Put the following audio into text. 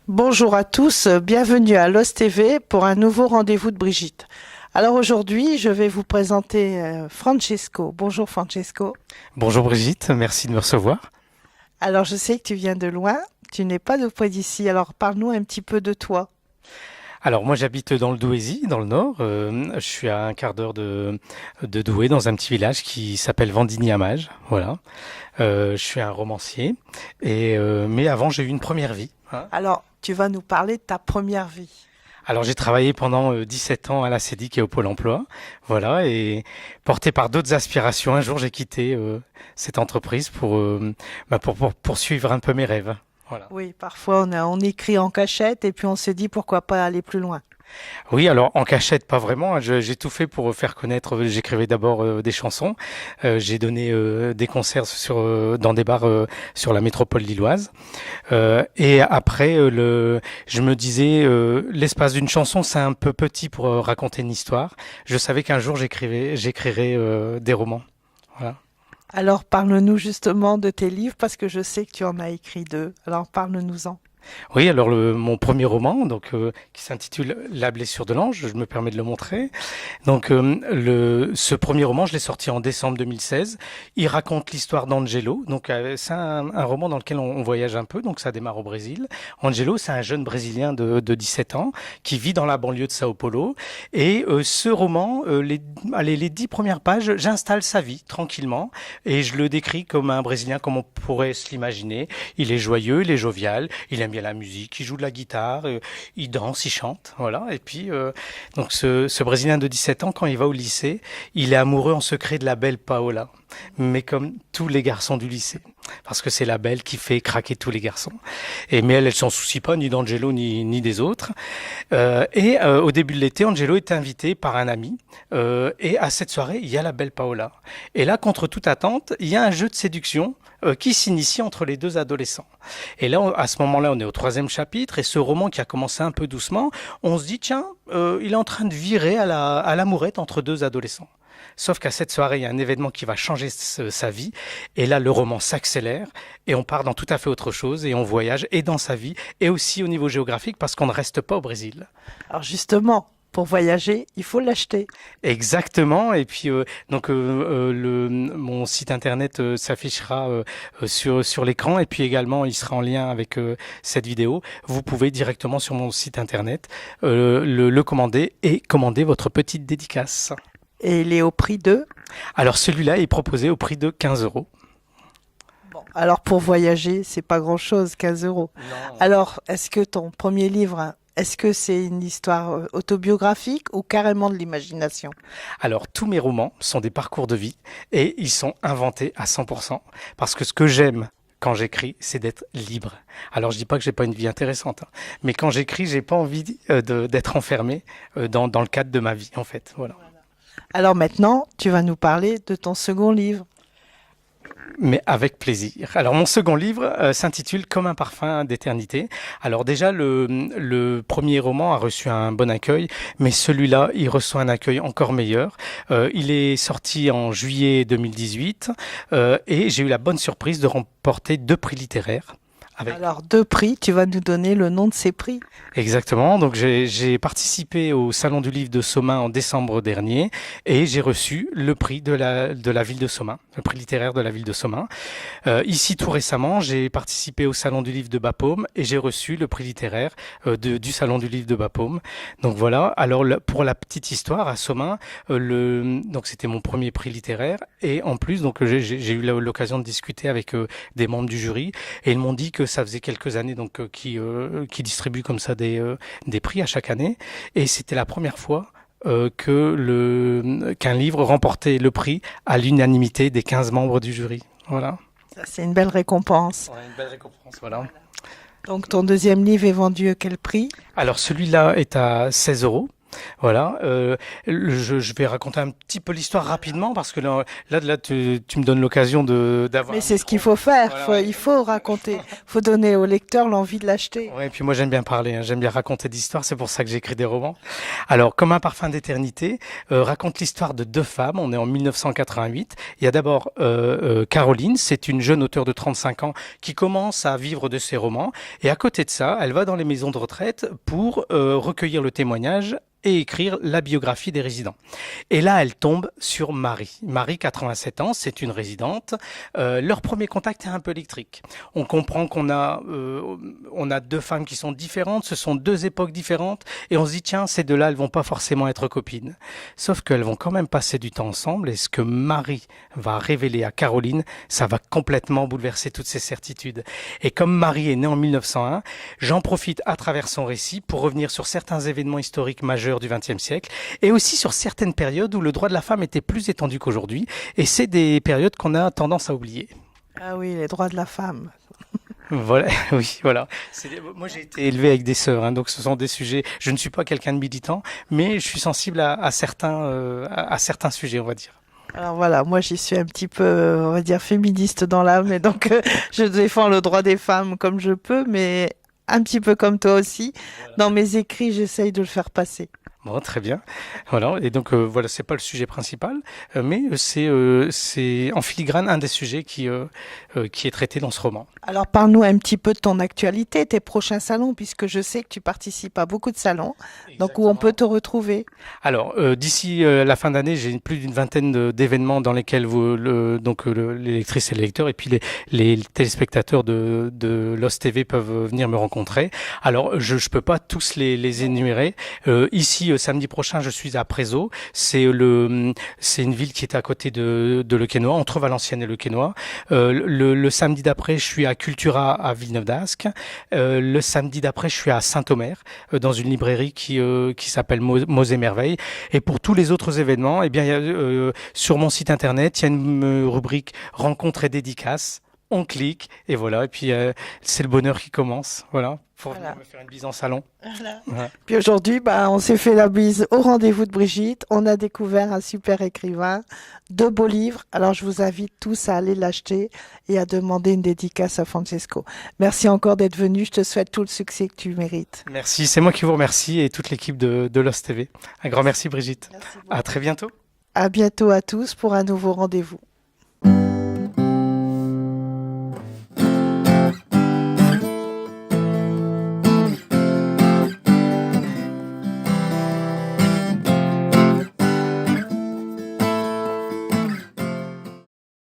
Bonjour à tous, bienvenue à LOS TV pour un nouveau rendez-vous de Brigitte. Alors aujourd'hui, je vais vous présenter Francesco. Bonjour Francesco. Bonjour Brigitte, merci de me recevoir. Alors je sais que tu viens de loin, tu n'es pas de près d'ici, alors parle-nous un petit peu de toi. Alors moi j'habite dans le Douaisis, dans le nord. Je suis à un quart d'heure de Douai, dans un petit village qui s'appelle Vendigny-Amage. Voilà. Je suis un romancier. Mais avant j'ai eu une première vie, hein. Alors tu vas nous parler de ta première vie. Alors j'ai travaillé pendant 17 ans à la CEDIC et au Pôle Emploi. Voilà. Et porté par d'autres aspirations, un jour j'ai quitté cette entreprise pour poursuivre un peu mes rêves. Voilà. Oui, parfois on écrit en cachette et puis on se dit pourquoi pas aller plus loin. Oui, alors en cachette, pas vraiment, hein. J'ai tout fait pour faire connaître. J'écrivais d'abord des chansons. J'ai donné des concerts dans des bars sur la métropole lilloise. Et après, je me disais, l'espace d'une chanson, c'est un peu petit pour raconter une histoire. Je savais qu'un jour j'écrirais des romans. Voilà. Alors parle-nous justement de tes livres parce que je sais que tu en as écrit deux. Alors parle-nous-en. Oui, alors mon premier roman, qui s'intitule La blessure de l'ange, je me permets de le montrer. Ce premier roman, je l'ai sorti en décembre 2016. Il raconte l'histoire d'Angelo. C'est un roman dans lequel on voyage un peu. Donc, ça démarre au Brésil. Angelo, c'est un jeune Brésilien de 17 ans qui vit dans la banlieue de Sao Paulo. Et ce roman, les 10 premières pages, j'installe sa vie tranquillement et je le décris comme un Brésilien comme on pourrait se l'imaginer. Il est joyeux, il est jovial, il aime bien la musique, il joue de la guitare, il danse, il chante, voilà. Et puis, ce Brésilien de 17 ans, quand il va au lycée, il est amoureux en secret de la belle Paola, mais comme tous les garçons du lycée, parce que c'est la belle qui fait craquer tous les garçons. Mais elle s'en soucie pas, ni d'Angelo, ni des autres. Au début de l'été, Angelo est invité par un ami, et à cette soirée, il y a la belle Paola. Et là, contre toute attente, il y a un jeu de séduction qui s'initie entre les deux adolescents. Et là, à ce moment-là, on est au troisième chapitre, et ce roman qui a commencé un peu doucement, on se dit, tiens, il est en train de virer à l'amourette entre deux adolescents. Sauf qu'à cette soirée, il y a un événement qui va changer sa vie, et là, le roman s'accélère, et on part dans tout à fait autre chose, et on voyage, et dans sa vie, et aussi au niveau géographique, parce qu'on ne reste pas au Brésil. Alors justement, pour voyager, il faut l'acheter. Exactement. Et puis mon site internet s'affichera sur l'écran, et puis également il sera en lien avec cette vidéo. Vous pouvez directement sur mon site internet le commander et commander votre petite dédicace. Et il est au prix de... Alors celui-là est proposé au prix de 15 euros. Bon, alors pour voyager, c'est pas grand-chose, 15 euros. Non. Alors, est-ce que ton premier livre, hein, est-ce que c'est une histoire autobiographique ou carrément de l'imagination? Alors tous mes romans sont des parcours de vie et ils sont inventés à 100% parce que ce que j'aime quand j'écris, c'est d'être libre. Alors je dis pas que j'ai pas une vie intéressante, hein, mais quand j'écris, j'ai pas envie d'être enfermé dans le cadre de ma vie en fait. Voilà. Alors maintenant, tu vas nous parler de ton second livre. Mais avec plaisir. Alors mon second livre s'intitule Comme un parfum d'éternité. Alors déjà le premier roman a reçu un bon accueil, mais celui-là il reçoit un accueil encore meilleur. Il est sorti en juillet 2018 et j'ai eu la bonne surprise de remporter 2 prix littéraires. Alors, deux prix, tu vas nous donner le nom de ces prix. Exactement. Donc j'ai participé au Salon du Livre de Somain en décembre dernier et j'ai reçu le prix de la ville de Somain, le prix littéraire de la ville de Somain. Ici tout récemment, j'ai participé au Salon du Livre de Bapaume et j'ai reçu le prix littéraire du Salon du Livre de Bapaume. Donc voilà. Alors pour la petite histoire, à Somain, donc c'était mon premier prix littéraire et en plus donc j'ai eu l'occasion de discuter avec des membres du jury et ils m'ont dit que ça faisait quelques années qui distribuent comme ça des prix à chaque année et c'était la première fois qu'un livre remportait le prix à l'unanimité des 15 membres du jury. Voilà. Ça, c'est une belle récompense. Ouais, une belle récompense, voilà. Donc, ton deuxième livre est vendu à quel prix? Alors celui-là est à 16 euros. Voilà. Je vais raconter un petit peu l'histoire rapidement parce que là, tu me donnes l'occasion d'avoir Mais un c'est ce qu'il micro. faut faire. Voilà, ouais. Il faut raconter. Faut donner au lecteur l'envie de l'acheter. Ouais, et puis moi j'aime bien parler, hein, j'aime bien raconter des histoires, c'est pour ça que j'écris des romans. Alors, Comme un parfum d'éternité raconte l'histoire de deux femmes, on est en 1988. Il y a d'abord Caroline, c'est une jeune auteure de 35 ans qui commence à vivre de ses romans, et à côté de ça, elle va dans les maisons de retraite pour recueillir le témoignage et écrire la biographie des résidents. Et là, elle tombe sur Marie. Marie, 87 ans, c'est une résidente. Leur premier contact est un peu électrique. On comprend on a deux femmes qui sont différentes, ce sont deux époques différentes, et on se dit, tiens, ces deux-là, elles vont pas forcément être copines. Sauf qu'elles vont quand même passer du temps ensemble, et ce que Marie va révéler à Caroline, ça va complètement bouleverser toutes ses certitudes. Et comme Marie est née en 1901, j'en profite à travers son récit pour revenir sur certains événements historiques majeurs du XXe siècle et aussi sur certaines périodes où le droit de la femme était plus étendu qu'aujourd'hui. Et c'est des périodes qu'on a tendance à oublier. Ah oui, les droits de la femme. Voilà, oui, voilà. Moi, j'ai été élevé avec des sœurs, hein, donc ce sont des sujets. Je ne suis pas quelqu'un de militant, mais je suis sensible à certains sujets, on va dire. Alors voilà, moi j'y suis un petit peu, on va dire, féministe dans l'âme, et donc je défends le droit des femmes comme je peux, mais un petit peu comme toi aussi. Dans mes écrits, j'essaye de le faire passer. Bon, très bien. Voilà. Et donc, voilà, c'est pas le sujet principal, mais c'est en filigrane un des sujets qui est traité dans ce roman. Alors parle-nous un petit peu de ton actualité, tes prochains salons, puisque je sais que tu participes à beaucoup de salons, donc où on peut te retrouver. Alors, d'ici la fin d'année, j'ai plus d'une vingtaine d'événements dans lesquels les lectrices et les lecteurs et puis les téléspectateurs de Lost TV peuvent venir me rencontrer. Alors, je peux pas tous les énumérer. Ici, samedi prochain, je suis à Prézot. C'est une ville qui est à côté de Le Quesnoy, entre Valenciennes et Le Quesnoy. Le samedi d'après, je suis à Cultura à Villeneuve d'Ascq. Le samedi d'après, je suis à Saint-Omer, dans une librairie qui s'appelle Mots et Merveilles. Et pour tous les autres événements, eh bien, sur mon site internet, il y a une rubrique rencontres et dédicaces. On clique et voilà. Et puis c'est le bonheur qui commence. Voilà. Pour venir me faire une bise en salon. Voilà. Ouais. Puis aujourd'hui, on s'est fait la bise au rendez-vous de Brigitte. On a découvert un super écrivain, de beaux livres. Alors je vous invite tous à aller l'acheter et à demander une dédicace à Francesco. Merci encore d'être venu. Je te souhaite tout le succès que tu mérites. Merci. C'est moi qui vous remercie et toute l'équipe de Lost TV. Un grand merci, Brigitte. Merci beaucoup. À très bientôt. À bientôt à tous pour un nouveau rendez-vous.